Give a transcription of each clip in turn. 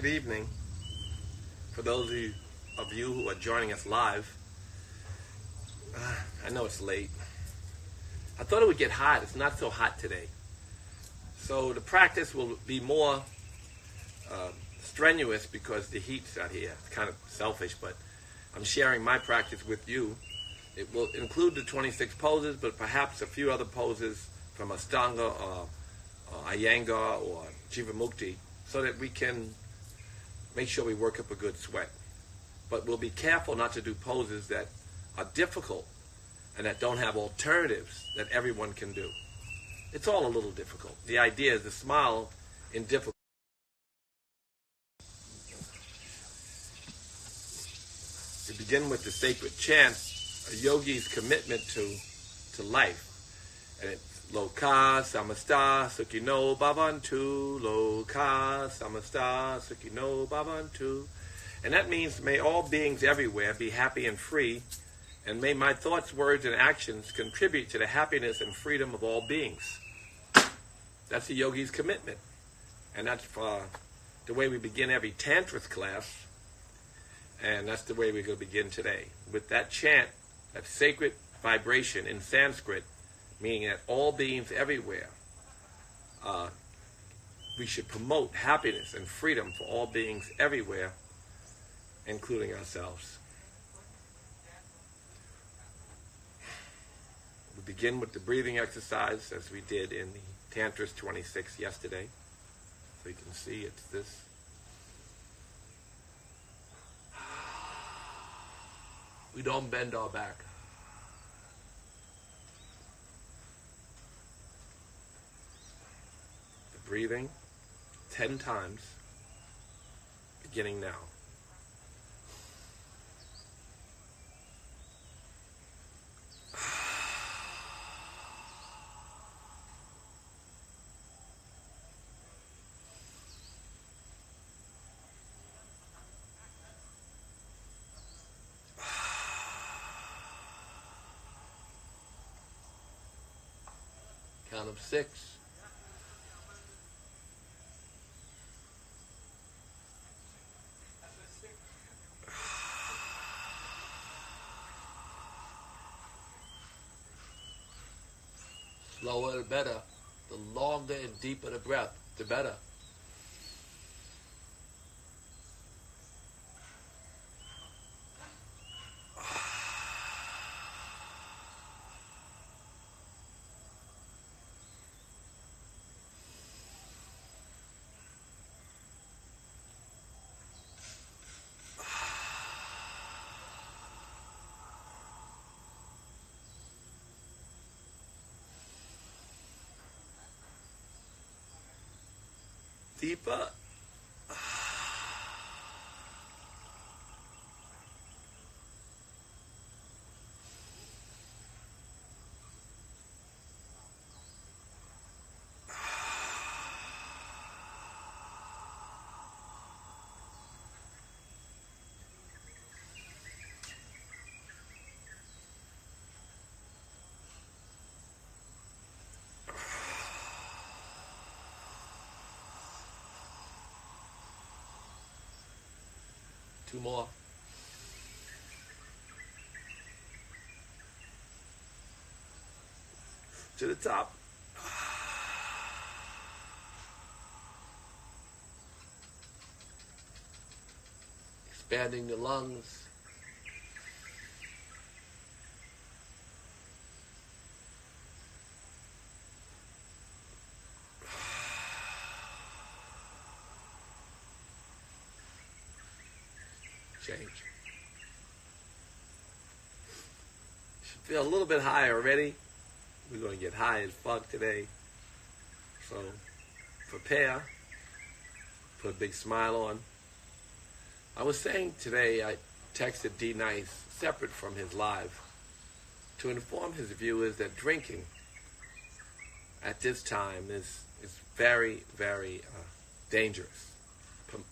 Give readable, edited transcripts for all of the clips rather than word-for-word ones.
Good evening. For those of you who are joining us live, I know it's late. I thought it would get hot. It's not so hot today. So the practice will be more strenuous because the heat's out here. It's kind of selfish, but I'm sharing my practice with you. It will include the 26 poses, but perhaps a few other poses from Ashtanga or Iyengar or Jeevamukti, so that we can make sure we work up a good sweat. But we'll be careful not to do poses that are difficult and that don't have alternatives that everyone can do. It's all a little difficult. The idea is to smile in difficult. We begin with the sacred chant, a yogi's commitment to life. And it's Loka samasta sukhino bhavantu, Loka samasta sukhino bhavantu. And that means may all beings everywhere be happy and free, and may my thoughts, words, and actions contribute to the happiness and freedom of all beings. That's a yogi's commitment. And that's the way we begin every Tantric class, and that's the way we're going to begin today. With that chant, that sacred vibration in Sanskrit, meaning that all beings everywhere, we should promote happiness and freedom for all beings everywhere, including ourselves. We begin with the breathing exercise as we did in the Tantras 26 yesterday. So you can see it's this. We don't bend our back. The breathing 10 times, beginning now. Count of 6. Slower the better. The longer and deeper the breath, the better. Deeper. Two more. To the top. Expanding the lungs. Change. Should feel a little bit high already. We're going to get high as fuck today. So prepare. Put a big smile on. I was saying today, I texted D Nice, separate from his live, to inform his viewers that drinking at this time is very, very dangerous.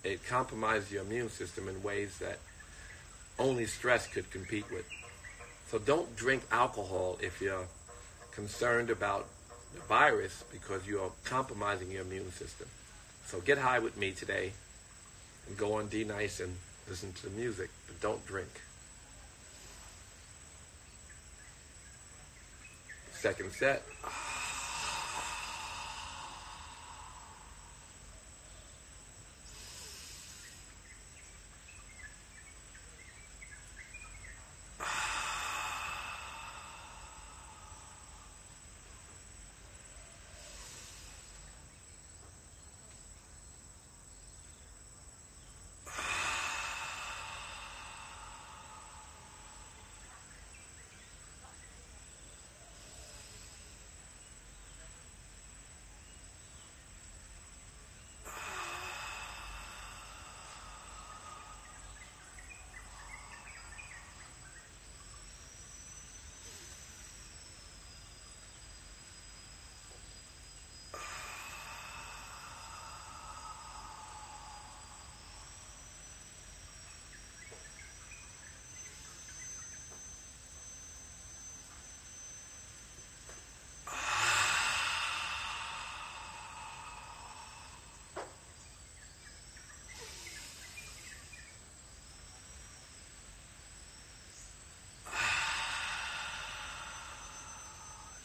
It compromises your immune system in ways that only stress could compete with. So don't drink alcohol if you're concerned about the virus, because you are compromising your immune system. So get high with me today And go on D nice and listen to the music, but don't drink. Second set.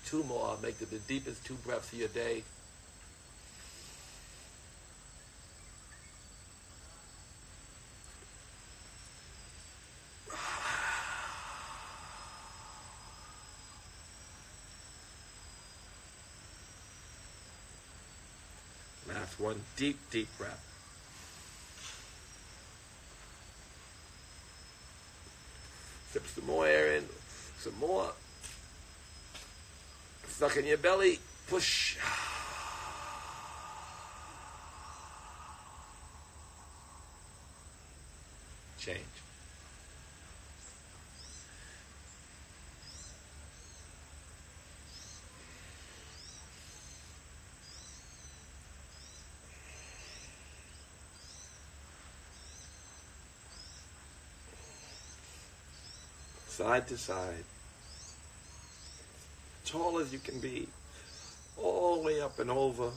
Two more. Make it the deepest 2 breaths of your day. Last one. Deep, deep breath. Sip some more air in. Some more. Suck in your belly. Push. Change. Side to side. Tall as you can be, all the way up and over.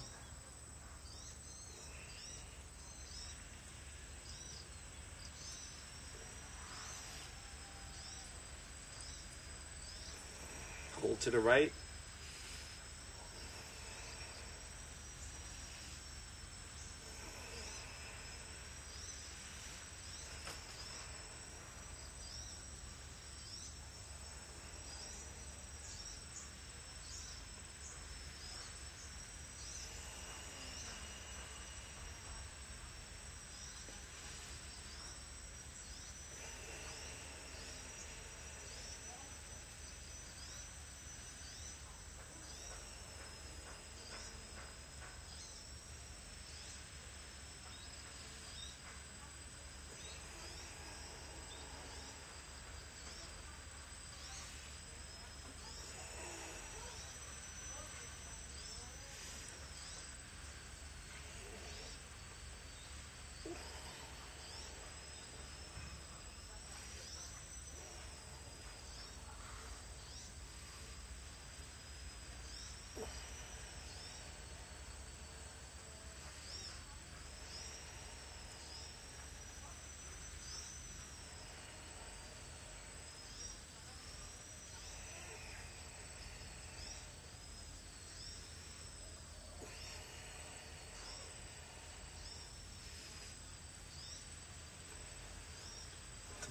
Hold to the right.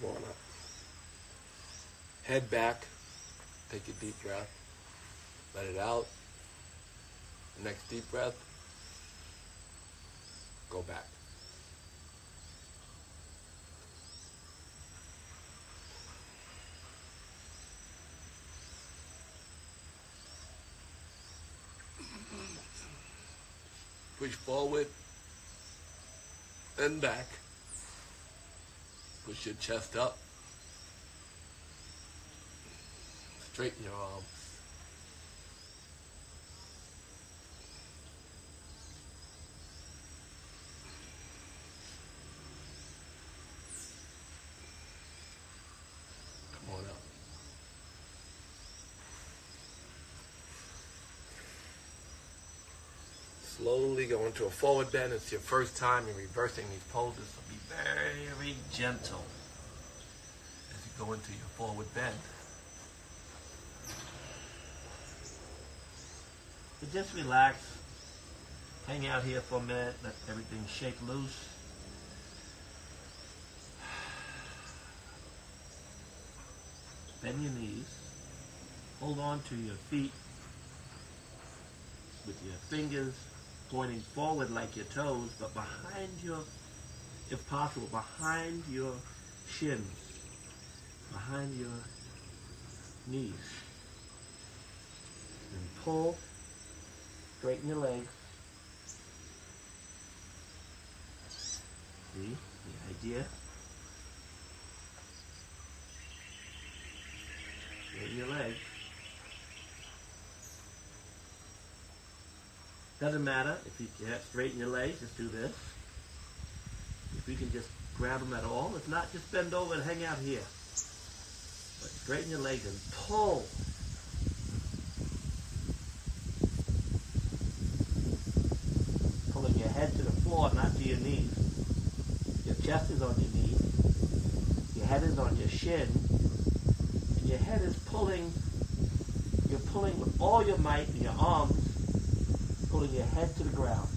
Come on up. Head back. Take a deep breath. Let it out. Next deep breath. Go back. Push forward and back. Push your chest up. Straighten your arms. Come on up. Slowly go into a forward bend. It's your first time in reversing these poses, so be very, very gentle as you go into your forward bend. So just relax. Hang out here for a minute. Let everything shake loose. Bend your knees. Hold on to your feet with your fingers pointing forward like your toes, but behind your, if possible, behind your shins, behind your knees. And pull, straighten your legs. See the idea? Straighten your legs. Doesn't matter if you can't straighten your legs, just do this. If you can just grab them at all. If not, just bend over and hang out here. But straighten your legs and pull. Pulling your head to the floor, not to your knees. Your chest is on your knees. Your head is on your shin. And your head is pulling. You're pulling with all your might in your arms, pulling your head to the ground.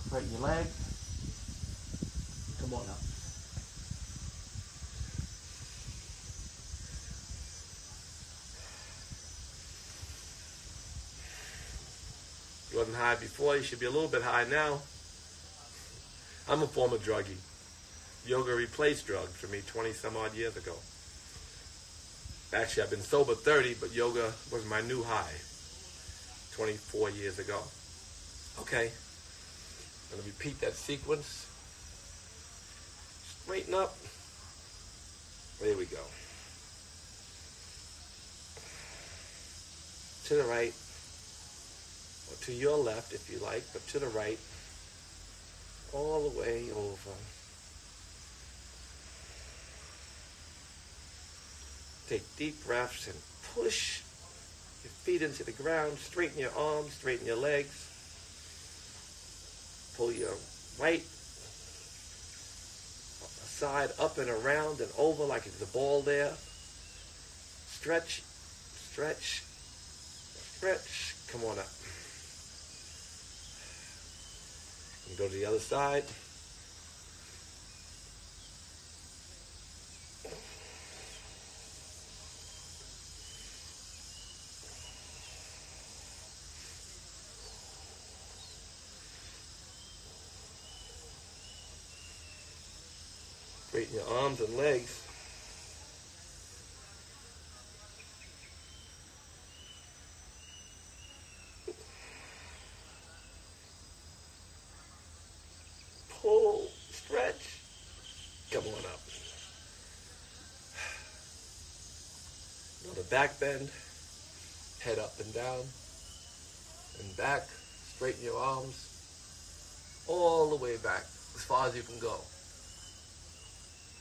Straighten your legs. Come on up. You wasn't high before, you should be a little bit high now. I'm a former druggie. Yoga replaced drugs for me 20 some odd years ago. Actually, I've been sober 30, but yoga was my new high 24 years ago. Okay, I'm going to repeat that sequence. Straighten up. There we go. To the right, or to your left if you like, but to the right, all the way over. Take deep breaths and push your feet into the ground. Straighten your arms, straighten your legs. Pull your right side up and around and over like there's a ball there. Stretch, stretch, stretch. Come on up. And go to the other side. Straighten your arms and legs. Pull, stretch. Come on up. Another back bend. Head up and down. And back. Straighten your arms. All the way back. As far as you can go.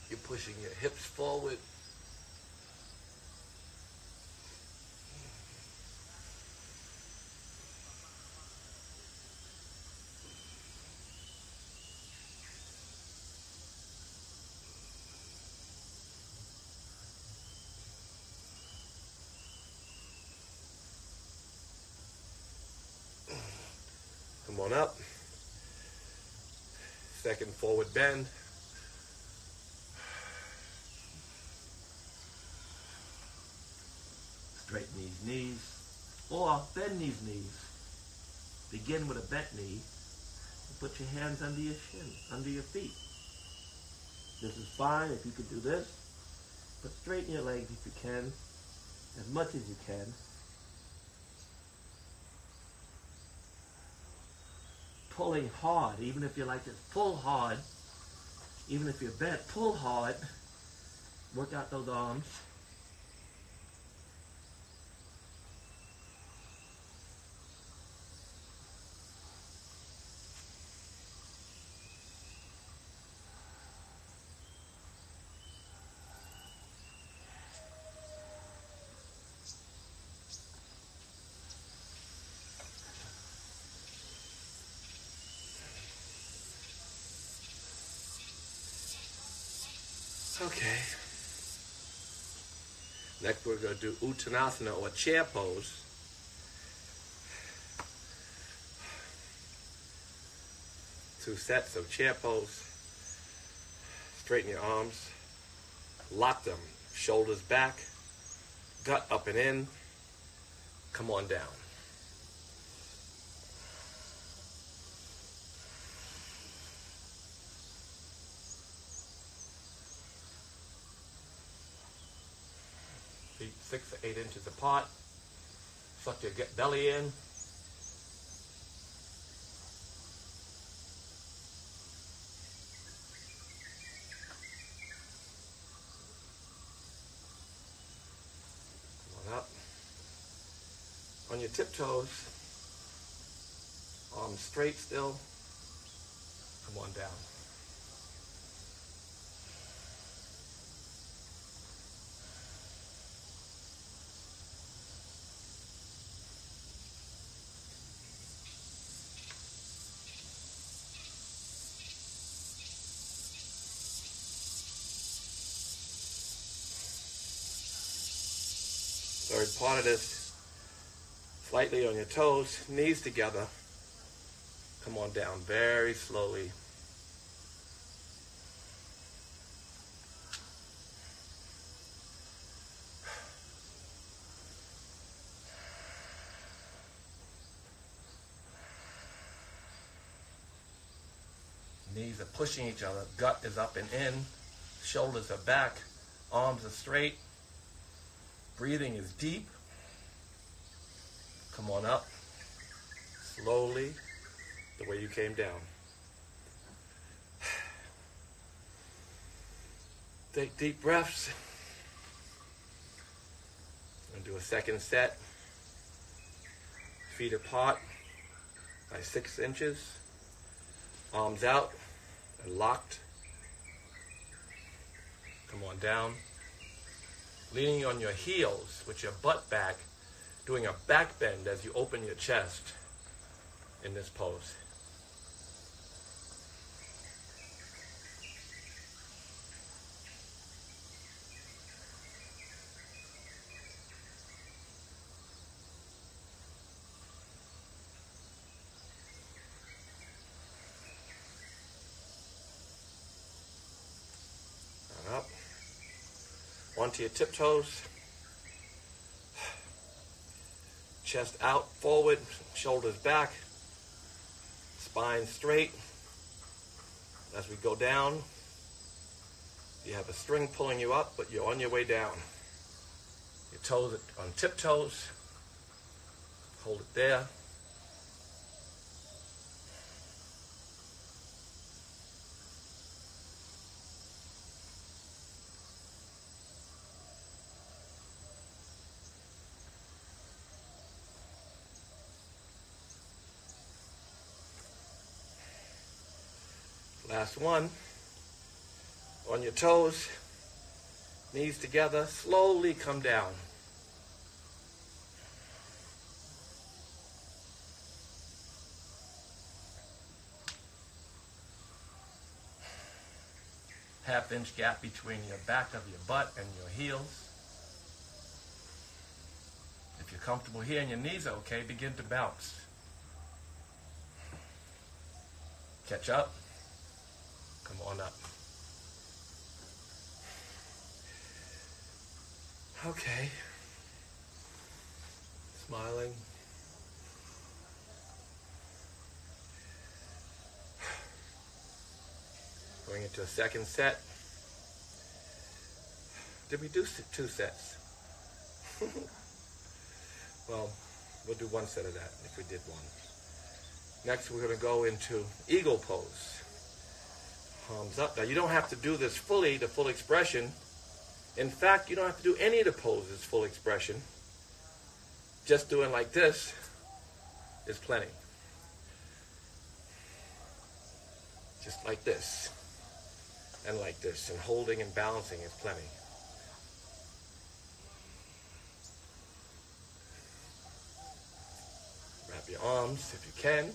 You're pushing your hips forward. Come on up. Second forward bend. Straighten these knees, or bend these knees. Begin with a bent knee, and put your hands under your shin, under your feet. This is fine if you could do this, but straighten your legs if you can, as much as you can. Pulling hard, even if you're like this, pull hard. Even if you're bent, pull hard. Work out those arms. Okay. Next we're going to do Uttanasana, or chair pose. Two sets of chair pose. Straighten your arms. Lock them. Shoulders back. Gut up and in. Come on down. Feet 6 to 8 inches apart. Suck your belly in. Come on up. On your tiptoes. Arms straight still. Come on down. Third part of this, slightly on your toes, knees together. Come on down very slowly. Knees are pushing each other, gut is up and in, shoulders are back, arms are straight. Breathing is deep. Come on up. Slowly, the way you came down. Take deep breaths. And do a second set. Feet apart by 6 inches. Arms out and locked. Come on down. Leaning on your heels with your butt back, doing a back bend as you open your chest in this pose. And up. Onto your tiptoes, chest out, forward, shoulders back, spine straight. As we go down, you have a string pulling you up, but you're on your way down. Your toes on tiptoes, hold it there. Last one. On your toes, knees together, slowly come down. Half-inch gap between your back of your butt and your heels. If you're comfortable here and your knees are okay, begin to bounce. Catch up. Come on up. Okay. Smiling. Going into a second set. Did we do 2 sets? Well, we'll do 1 set of that if we did 1. Next, we're going to go into eagle pose. Palms up. Now, you don't have to do this fully, the full expression. In fact, you don't have to do any of the poses full expression. Just doing like this is plenty. Just like this. And like this. And holding and balancing is plenty. Wrap your arms if you can.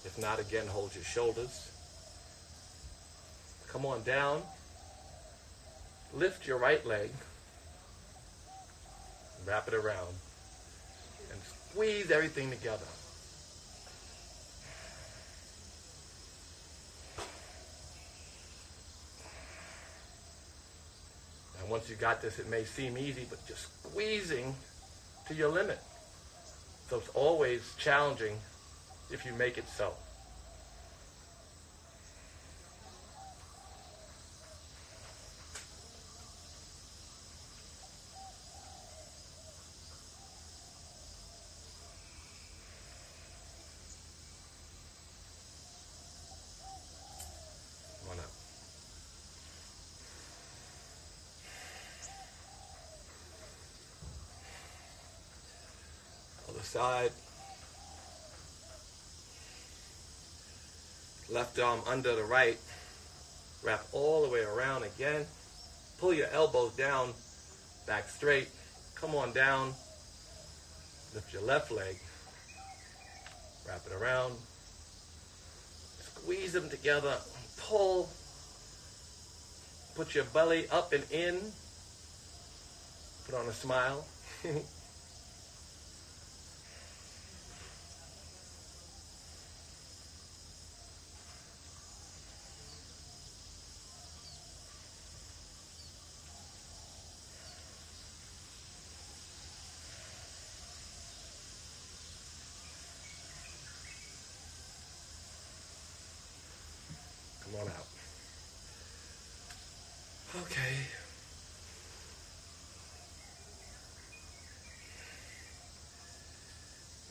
If not, again, hold your shoulders. Come on down. lift your right leg, wrap it around, and squeeze everything together. And once you got this, it may seem easy, but just squeezing to your limit. So it's always challenging if you make it so. Come on up. Other side. Left arm under the right. Wrap all the way around again. Pull your elbows down, back straight. Come on down. Lift your left leg. Wrap it around. Squeeze them together. Pull. Put your belly up and in. Put on a smile. Come on out. Okay.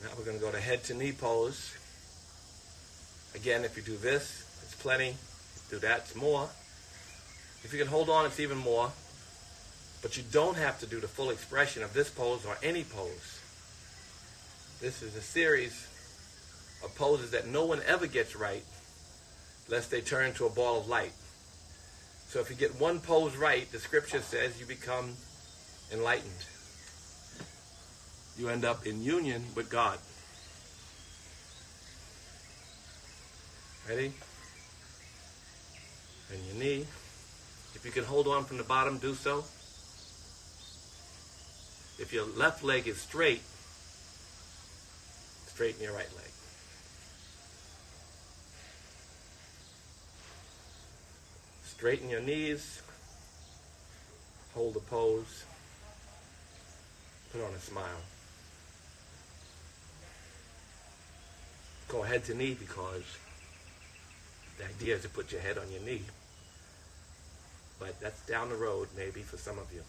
Now we're going to go to head to knee pose. Again, if you do this, it's plenty. If you do that, it's more. If you can hold on, it's even more. But you don't have to do the full expression of this pose or any pose. This is a series of poses that no one ever gets right lest they turn into a ball of light. So if you get one pose right, the scripture says you become enlightened. You end up in union with God. Ready? Bend your knee. If you can hold on from the bottom, do so. If your left leg is straight, straighten your right leg. Straighten your knees. Hold the pose. Put on a smile. Go head to knee because the idea is to put your head on your knee. But that's down the road maybe for some of you.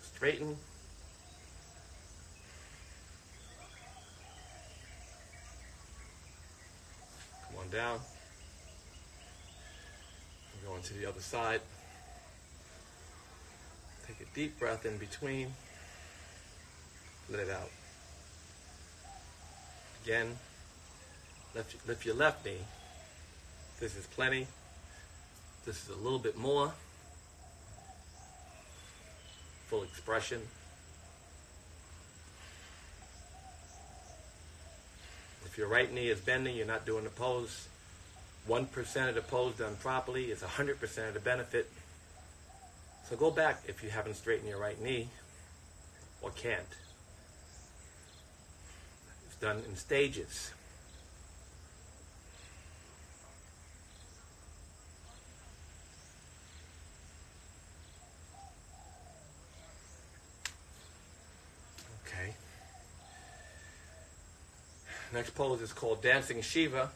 Straighten. Come on down. We're going to the other side. Take a deep breath in between. Let it out. Again, lift your left knee. This is plenty. This is a little bit more. Full expression. If your right knee is bending, you're not doing the pose. 1% of the pose done properly is 100% of the benefit. So go back if you haven't straightened your right knee or can't. It's done in stages. Okay. Next pose is called Dancing Shiva.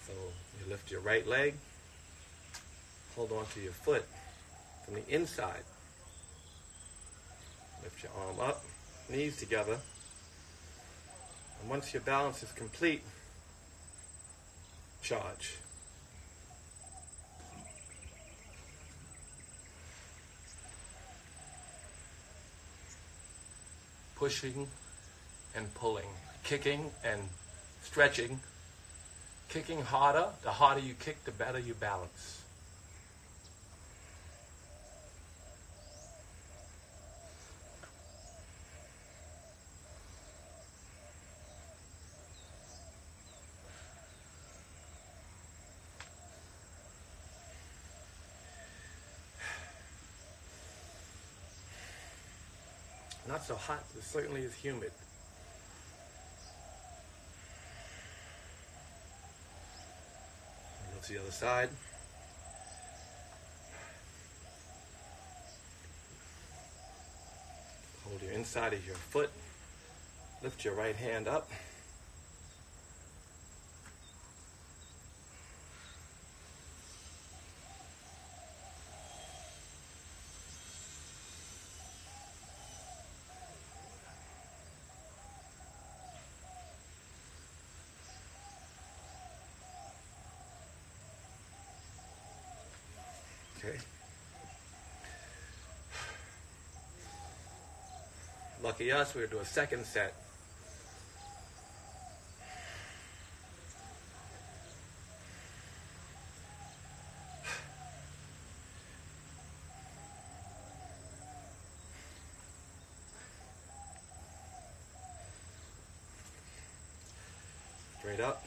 So you lift your right leg, hold on to your foot from the inside. Lift your arm up, knees together. And once your balance is complete, charge. Pushing and pulling, kicking and stretching. Kicking harder, the harder you kick, the better you balance. Not so hot, but it certainly is humid. Go to the other side. Hold your inside of your foot. Lift your right hand up. Okay. Lucky us, we're going to do a second set. Straight up.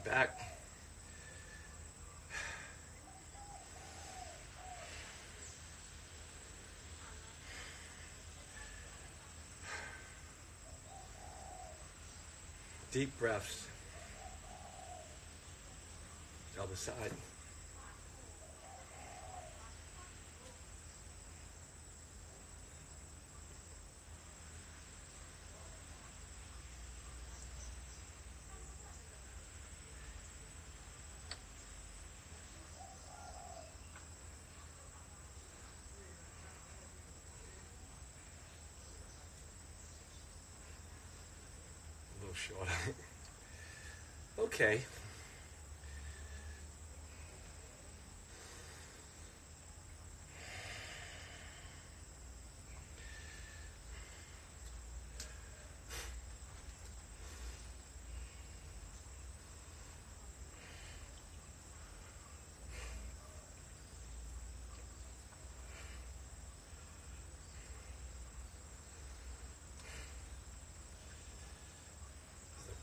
Back. Deep breaths. Other side. Short. Okay.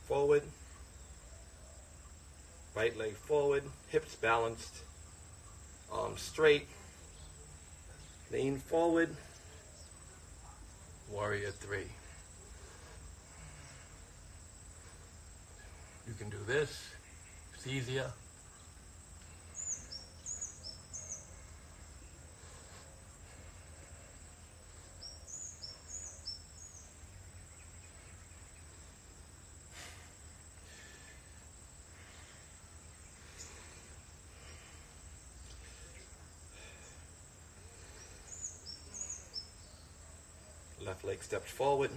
Forward, right leg forward, hips balanced, arms straight, lean forward, warrior three. You can do this, it's easier. Left leg steps forward.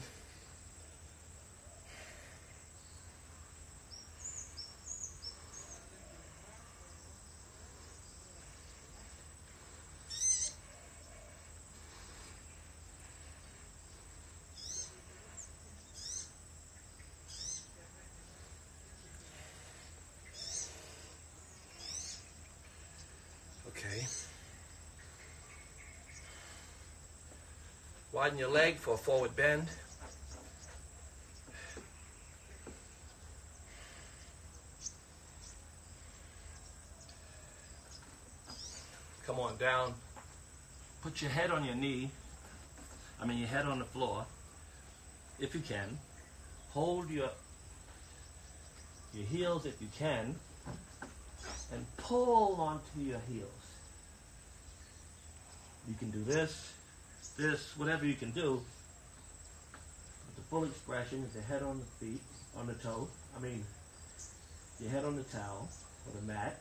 Okay. Widen your leg for a forward bend. Come on down. Put your head on your knee. Your head on the floor, if you can. Hold your heels if you can, and pull onto your heels. You can do this, whatever you can do. The full expression is the head on the feet, on the toe. Your head on the towel or the mat.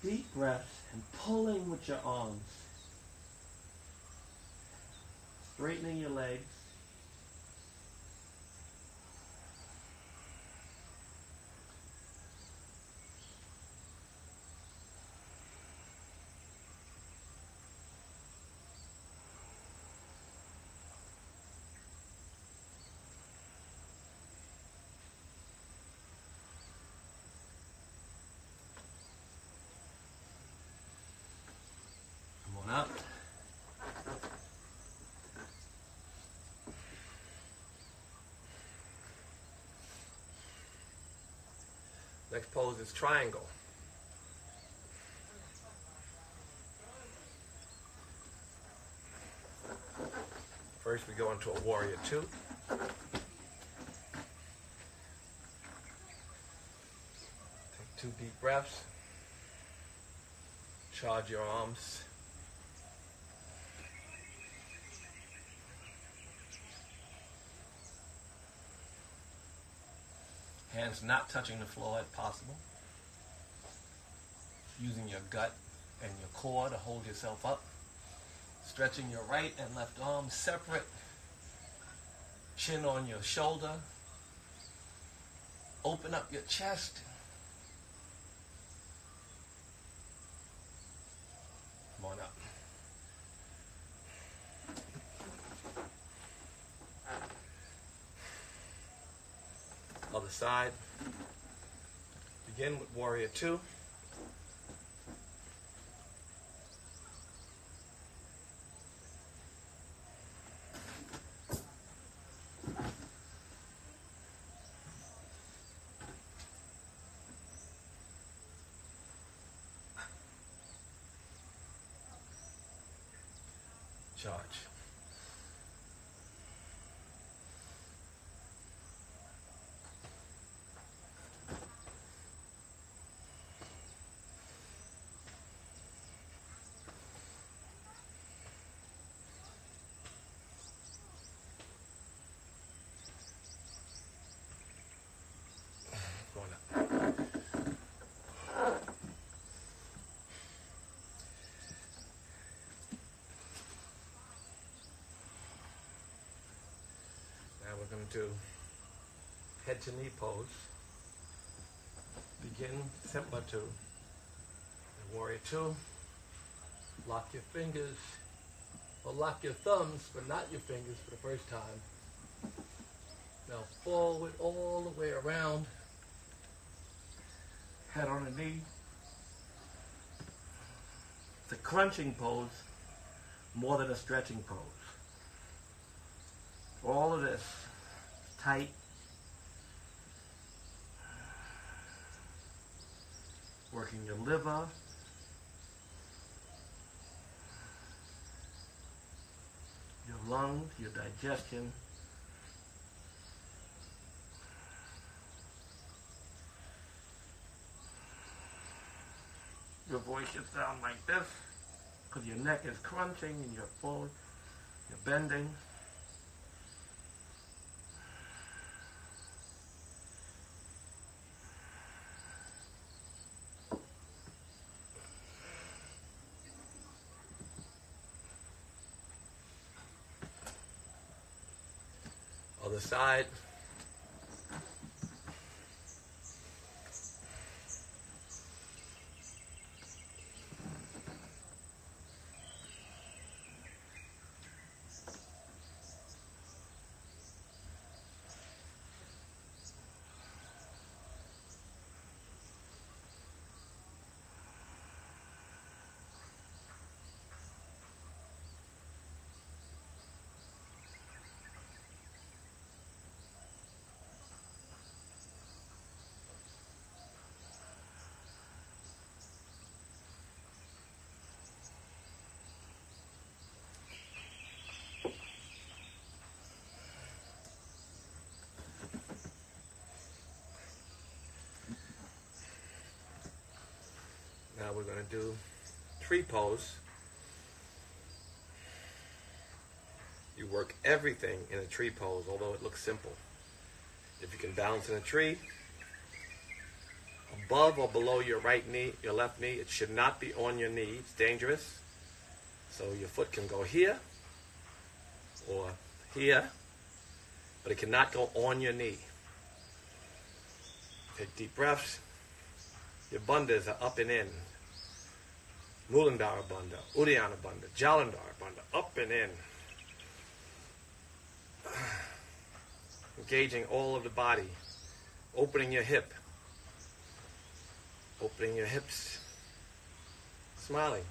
Deep breaths and pulling with your arms. Straightening your legs. Next pose is triangle. First we go into a warrior two. Take 2 deep breaths. Charge your arms. Hands not touching the floor if possible. Using your gut and your core to hold yourself up. Stretching your right and left arms separate. Chin on your shoulder. Open up your chest. Come on up. Other side. Begin with warrior two. Charge. Going up. Now we're going to do head to knee pose. Begin similar to the warrior two. Lock your fingers, or lock your thumbs, but not your fingers for the first time. Now forward all the way around. Head on the knee. It's a crunching pose more than a stretching pose. All of this tight. Working your liver. Your lungs, your digestion. Your voice should sound like this because your neck is crunching and you're forward, you're bending. Other side. Now we're going to do tree pose. You work everything in a tree pose, although it looks simple. If you can balance in a tree, above or below your right knee, your left knee, it should not be on your knee. It's dangerous. So your foot can go here or here, but it cannot go on your knee. Take deep breaths. Your bandhas are up and in. Muladhara bandha, Uddiyana bandha, Jalandhara bandha, up and in. Engaging all of the body. Opening your hip. Opening your hips. Smiling.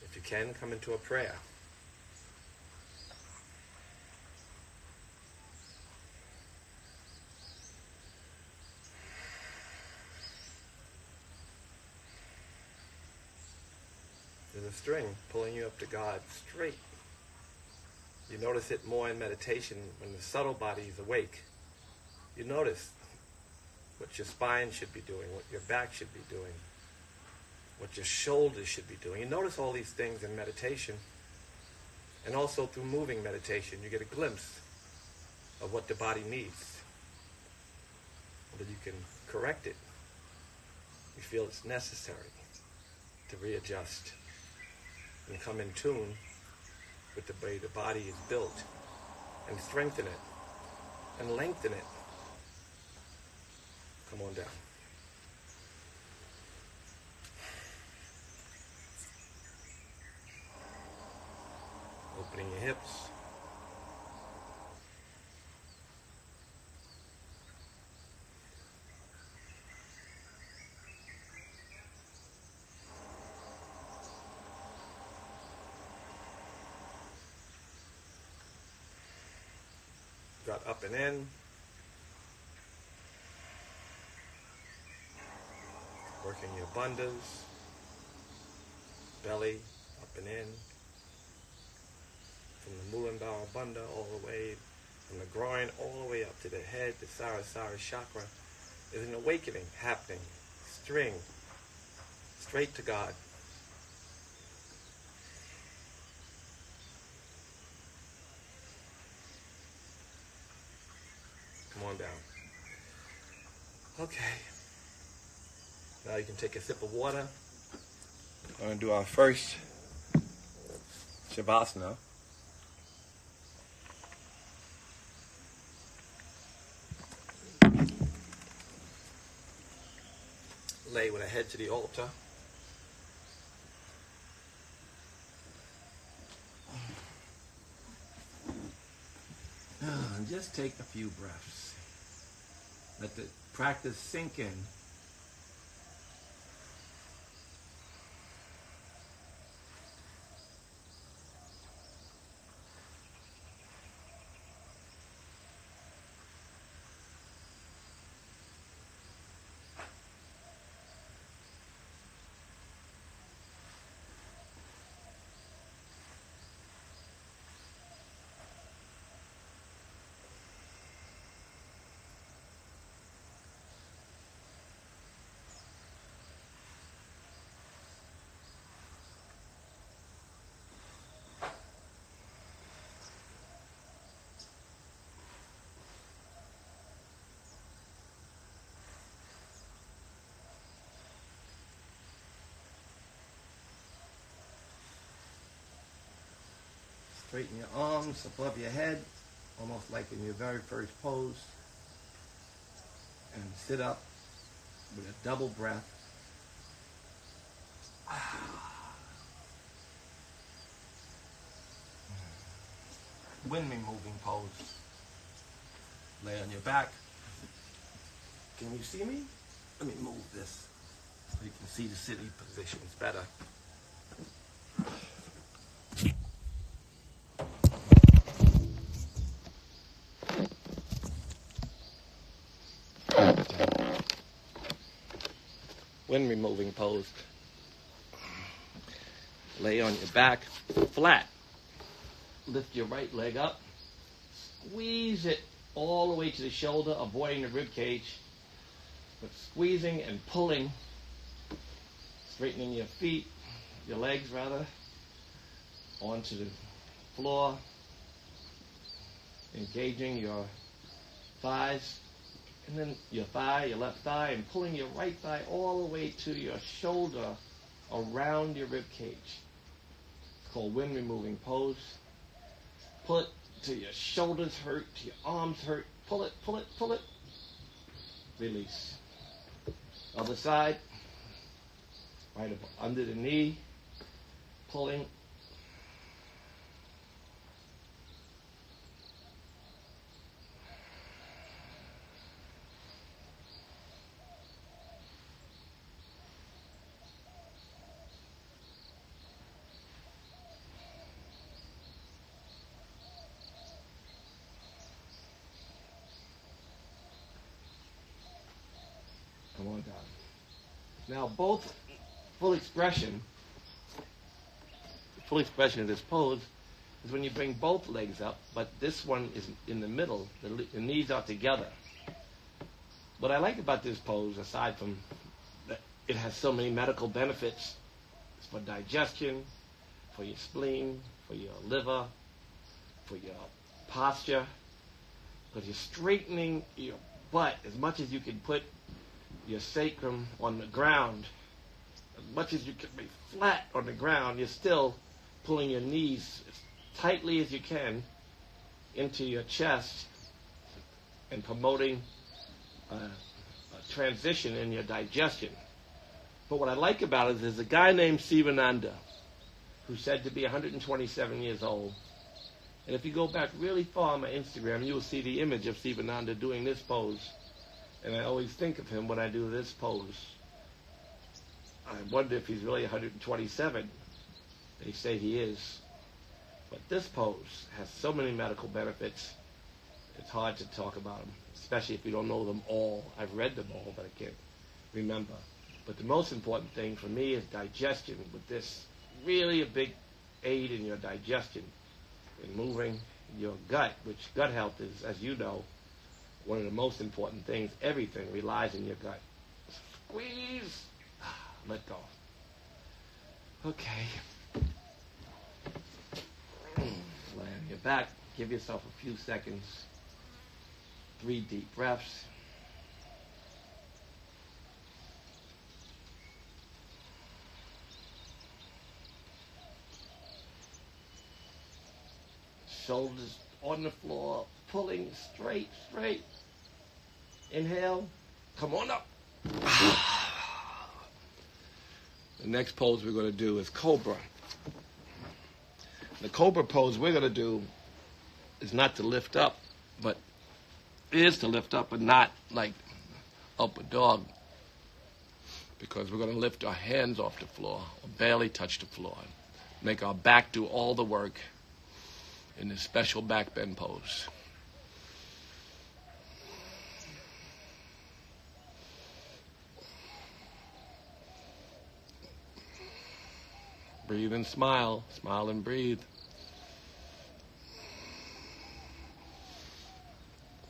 If you can, come into a prayer. a string pulling you up to God straight. You notice it more in meditation when the subtle body is awake. You notice what your spine should be doing, what your back should be doing, what your shoulders should be doing. You notice all these things in meditation, and also through moving meditation, you get a glimpse of what the body needs, that you can correct it. You feel it's necessary to readjust and come in tune with the way the body is built, and strengthen it and lengthen it. Come on down. Opening your hips. Got up and in. Working your bandhas, belly up and in, from the Muladhara bandha all the way, from the groin all the way up to the head, the Sarasara chakra. There's an awakening happening. String, straight to God. Come on down. Okay. Now you can take a sip of water. We're going to do our first Shavasana. Lay with a head to the altar. And just take a few breaths. Let the practice sink in. Straighten your arms above your head, almost like in your very first pose. And sit up with a double breath. Wind me moving pose. Lay on your back. Can you see me? Let me move this so you can see the sitting positions better. Wind removing pose. Lay on your back flat. Lift your right leg up. Squeeze it all the way to the shoulder, avoiding the rib cage. But squeezing and pulling. Straightening your feet, your legs rather, onto the floor. Engaging your thighs. And then your thigh, your left thigh, and pulling your right thigh all the way to your shoulder around your rib cage. It's called wind removing pose. Pull it till your shoulders hurt, till your arms hurt. Pull it, pull it, pull it. Release. Other side. Right up under the knee. Pulling. Come on down. Now both full expression full expression of this pose is when you bring both legs up, but this one is in the middle. The knees are together. What I like about this pose, aside from that it has so many medical benefits, is for digestion, for your spleen, for your liver, for your posture, because you're straightening your butt as much as you can put your sacrum on the ground. As much as you can be flat on the ground, you're still pulling your knees as tightly as you can into your chest and promoting a transition in your digestion. But what I like about it is there's a guy named Sivananda who's said to be 127 years old. And if you go back really far on my Instagram, you will see the image of Sivananda doing this pose. And I always think of him when I do this pose. I wonder if he's really 127. They say he is. But this pose has so many medical benefits, it's hard to talk about them, especially if you don't know them all. I've read them all, but I can't remember. But the most important thing for me is digestion. With this, really a big aid in your digestion, in moving your gut, which gut health is, as you know, one of the most important things. Everything relies on your gut. Squeeze. Let go. Okay. Lay on your back. Give yourself a few seconds. 3 deep breaths. Shoulders on the floor, pulling straight. Inhale. Come on up. The next pose we're going to do is Cobra. The Cobra pose we're going to do is not to lift up, but is to lift up, but not like upward dog, because we're going to lift our hands off the floor, or barely touch the floor, make our back do all the work in this special back bend pose. Breathe and smile. Smile and breathe.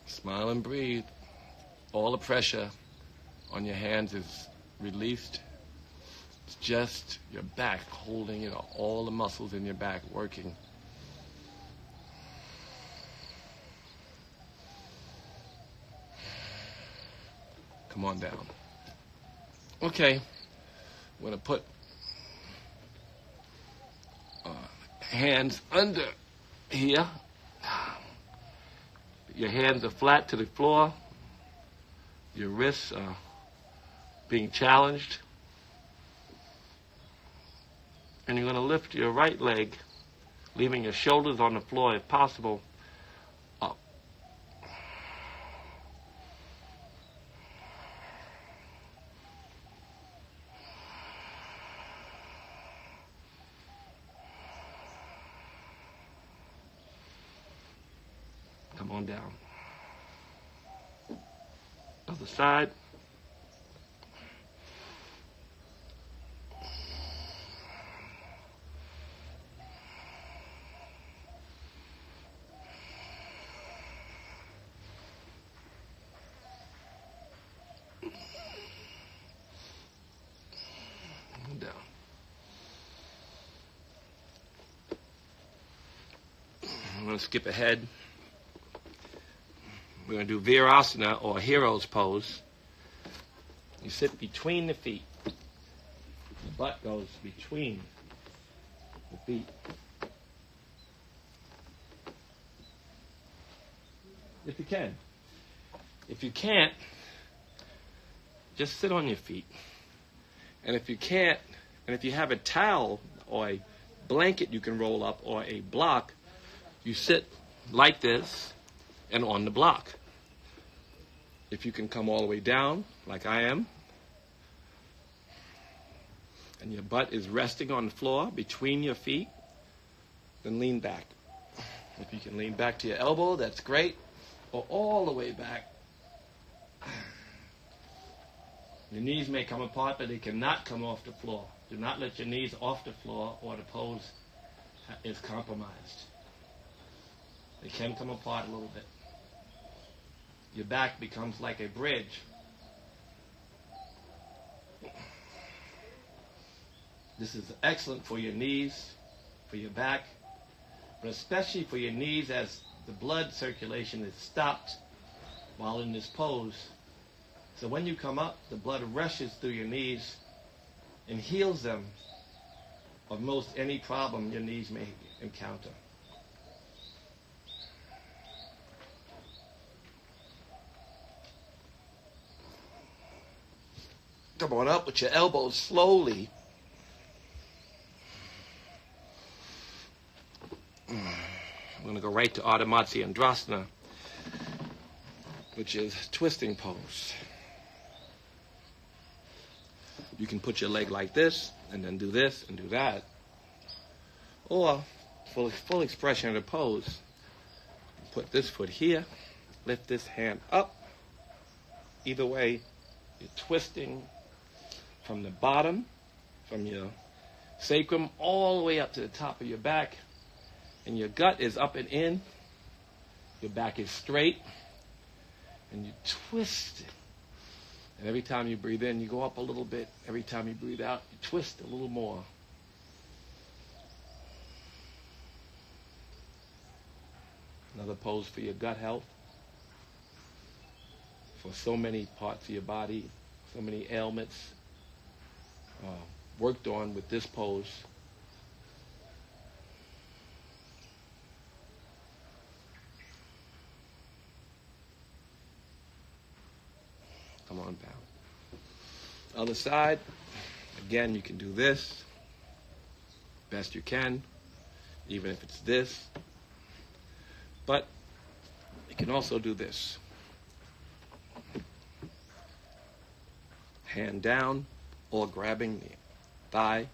Smile and breathe. All the pressure on your hands is released. It's just your back holding, all the muscles in your back working. Come on down. Okay. I'm going to put hands under here. Your hands are flat to the floor. Your wrists are being challenged. And you're going to lift your right leg, leaving your shoulders on the floor if possible, up. Come on down. Other side. Down. I'm going to skip ahead. We're going to do Virasana, or hero's pose. You sit between the feet. The butt goes between the feet. If you can. If you can't, just sit on your feet. And if you can't, and if you have a towel or a blanket you can roll up, or a block, you sit like this and on the block. If you can come all the way down, like I am, and your butt is resting on the floor between your feet, then lean back. If you can lean back to your elbow, that's great, or all the way back. Your knees may come apart, but they cannot come off the floor. Do not let your knees off the floor, or the pose is compromised. They can come apart a little bit. Your back becomes like a bridge. This is excellent for your knees, for your back, but especially for your knees as the blood circulation is stopped while in this pose. So when you come up, the blood rushes through your knees and heals them of most any problem your knees may encounter. Come on up with your elbows slowly. I'm going to go right to Ardha Matsyendrasana, which is twisting pose. You can put your leg like this, and then do this and do that. Or, full expression of the pose, put this foot here, lift this hand up. Either way, you're twisting from the bottom, from your sacrum, all the way up to the top of your back. And your gut is up and in. Your back is straight. And you twist it. And every time you breathe in, you go up a little bit. Every time you breathe out, you twist a little more. Another pose for your gut health. For so many parts of your body, so many ailments worked on with this pose. Come on down. Other side, again, you can do this best you can, even if it's this. But you can also do this. Hand down or grabbing the thigh,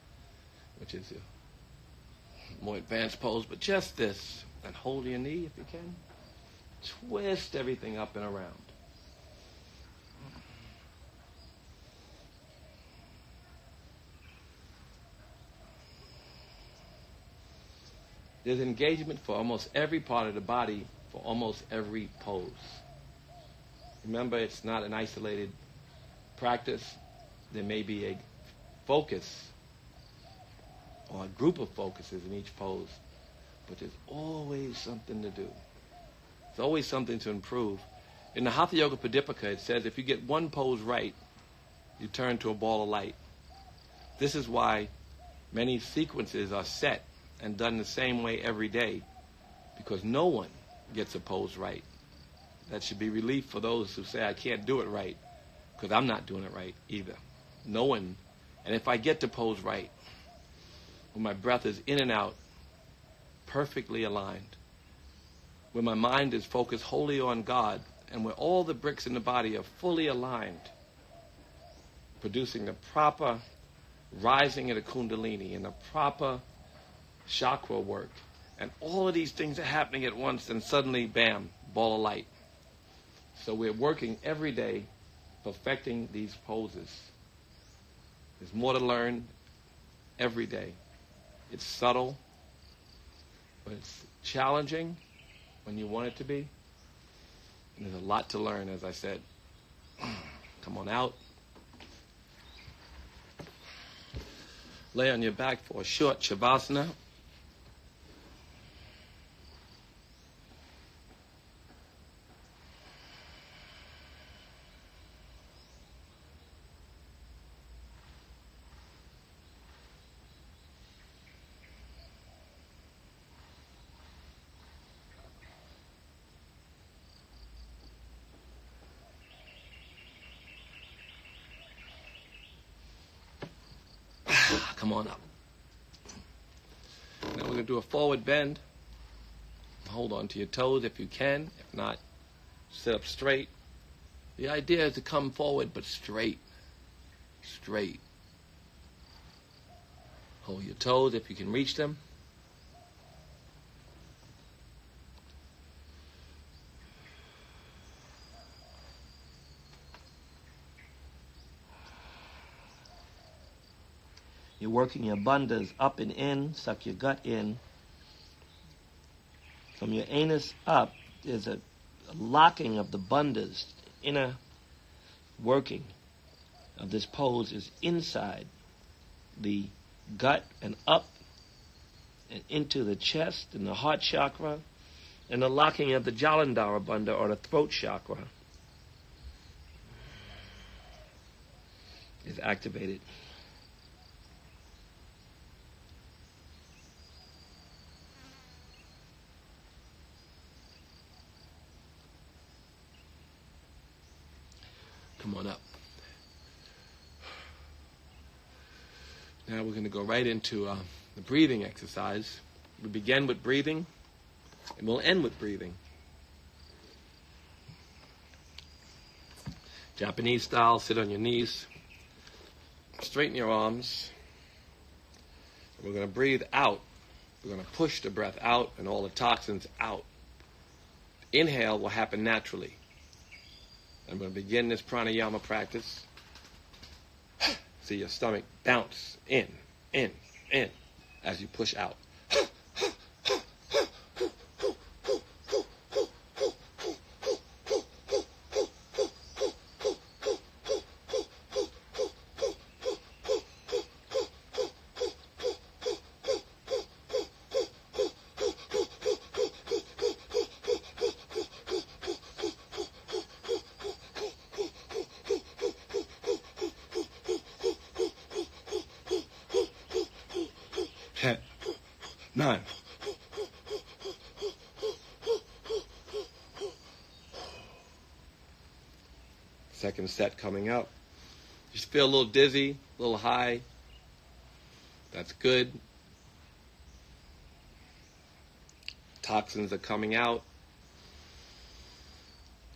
which is a more advanced pose, but just this. And hold your knee if you can. Twist everything up and around. There's engagement for almost every part of the body, for almost every pose. Remember, it's not an isolated practice. There may be a focus or a group of focuses in each pose, but there's always something to do. There's always something to improve. In the Hatha Yoga Pradipika, it says if you get one pose right, you turn to a ball of light. This is why many sequences are set and done the same way every day, because no one gets a pose right. That should be relief for those who say, I can't do it right, because I'm not doing it right either. No one. And if I get the pose right, when my breath is in and out, perfectly aligned, when my mind is focused wholly on God, and where all the bricks in the body are fully aligned, producing the proper rising of the Kundalini and the proper chakra work, and all of these things are happening at once, and suddenly, bam, ball of light. So we're working every day, perfecting these poses. There's more to learn every day. It's subtle, but it's challenging when you want it to be. And there's a lot to learn, as I said. Come on out. Lay on your back for a short Shavasana. Come on up. Now we're going to do a forward bend. Hold on to your toes if you can. If not, sit up straight. The idea is to come forward, but straight. Straight. Hold your toes if you can reach them. You're working your bandhas up and in, suck your gut in. From your anus up, there's a locking of the bandhas. Inner working of this pose is inside the gut and up and into the chest and the heart chakra, and the locking of the Jalandhara bandha, or the throat chakra, is activated. Come on up. Now we're going to go right into the breathing exercise. We begin with breathing, and we'll end with breathing. Japanese style, sit on your knees, straighten your arms. We're going to breathe out. We're going to push the breath out and all the toxins out. Inhale will happen naturally. I'm going to begin this pranayama practice. See your stomach bounce in, as you push out. Nine. Second set coming up. Just feel a little dizzy, a little high. That's good. Toxins are coming out.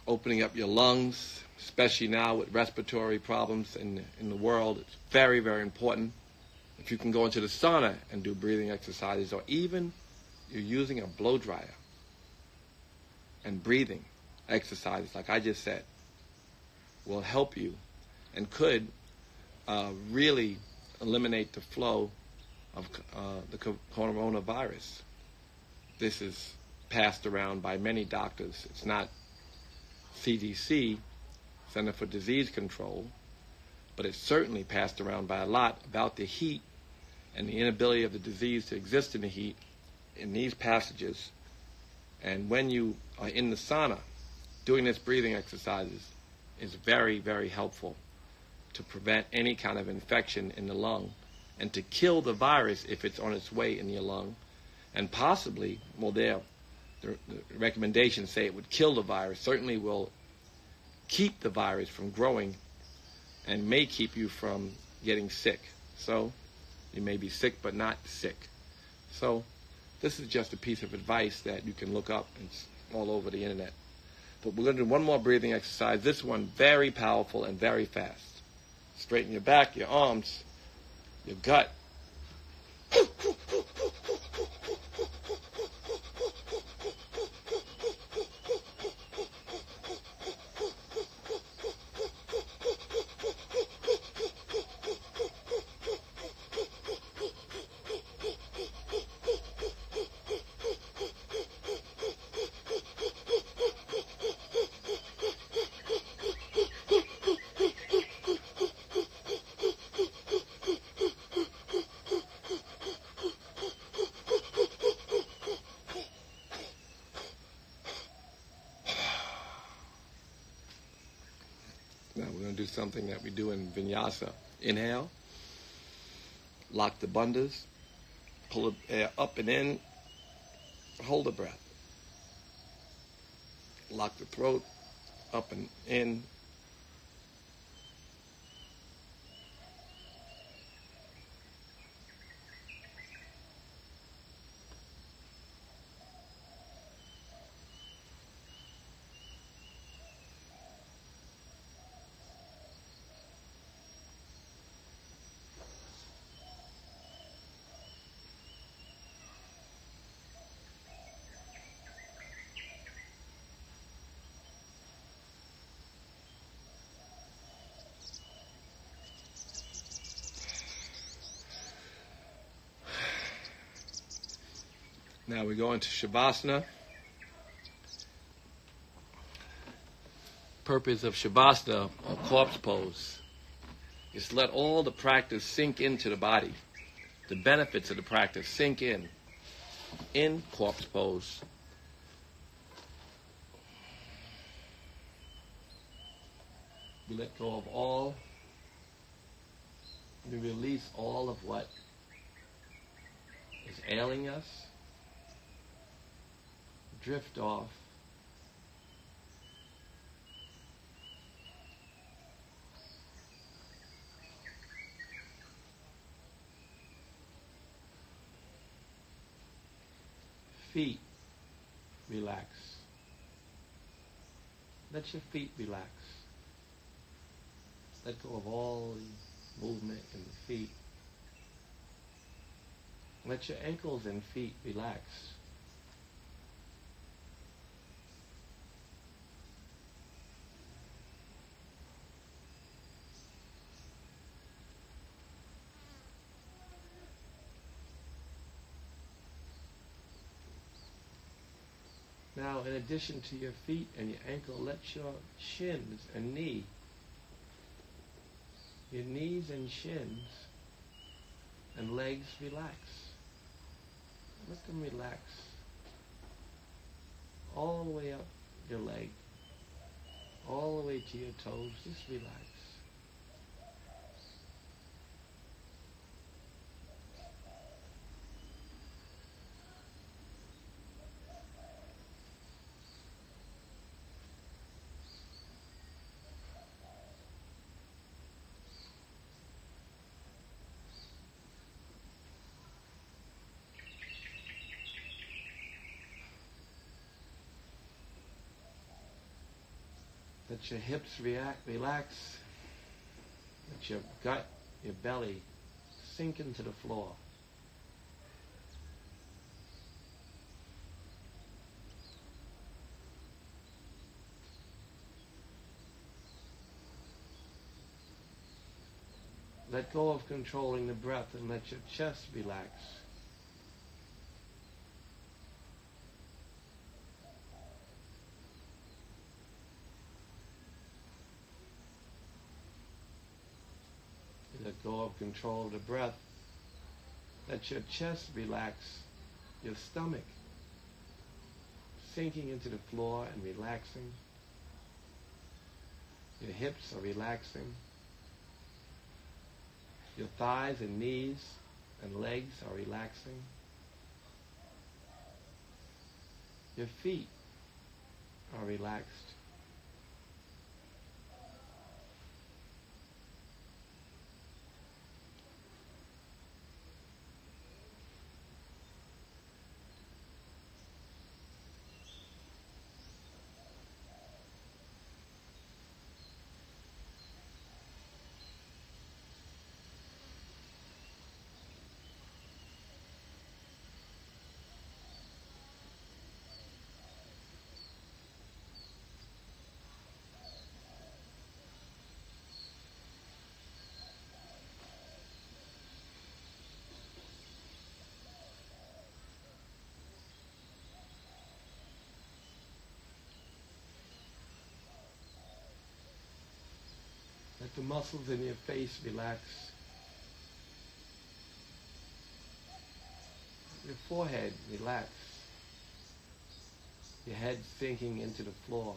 Opening up your lungs, especially now with respiratory problems in the world. It's very, very important. If you can go into the sauna and do breathing exercises, or even you're using a blow dryer and breathing exercises, like I just said, will help you and could really eliminate the flow of the coronavirus. This is passed around by many doctors. It's not CDC, Center for Disease Control, but it's certainly passed around by a lot about the heat and the inability of the disease to exist in the heat in these passages. And when you are in the sauna, doing this breathing exercises is very, very helpful to prevent any kind of infection in the lung and to kill the virus if it's on its way in your lung. And possibly, well, the recommendations say it would kill the virus, certainly will keep the virus from growing and may keep you from getting sick. So you may be sick but not sick. So this is just a piece of advice that you can look up. It's all over the internet. But we're going to do one more breathing exercise. This one very powerful and very fast. Straighten your back, your arms, your gut. Now we're going to do something that we do in vinyasa. Inhale, lock the bandhas, pull the air up and in, hold the breath. Lock the throat, up and in. Now we go into Shavasana. purpose of Shavasana, or corpse pose, is let all the practice sink into the body. The benefits of the practice sink in corpse pose. We let go of all, we release all of what is ailing us, drift off, feet relax. Let your feet relax. Let go of all the movement in the feet. Let your ankles and feet relax. Now, in addition to your feet and your ankle, let your shins and your knees and shins and legs relax. Let them relax all the way up your leg, all the way to your toes. Just relax. Let your hips relax. Let your gut, your belly sink into the floor. Let go of controlling the breath and let your chest relax. Let go of control of the breath. Let your chest relax, your stomach sinking into the floor and relaxing. Your hips are relaxing. Your thighs and knees and legs are relaxing. Your feet are relaxed. Let the muscles in your face relax. Your forehead relax. Your head sinking into the floor.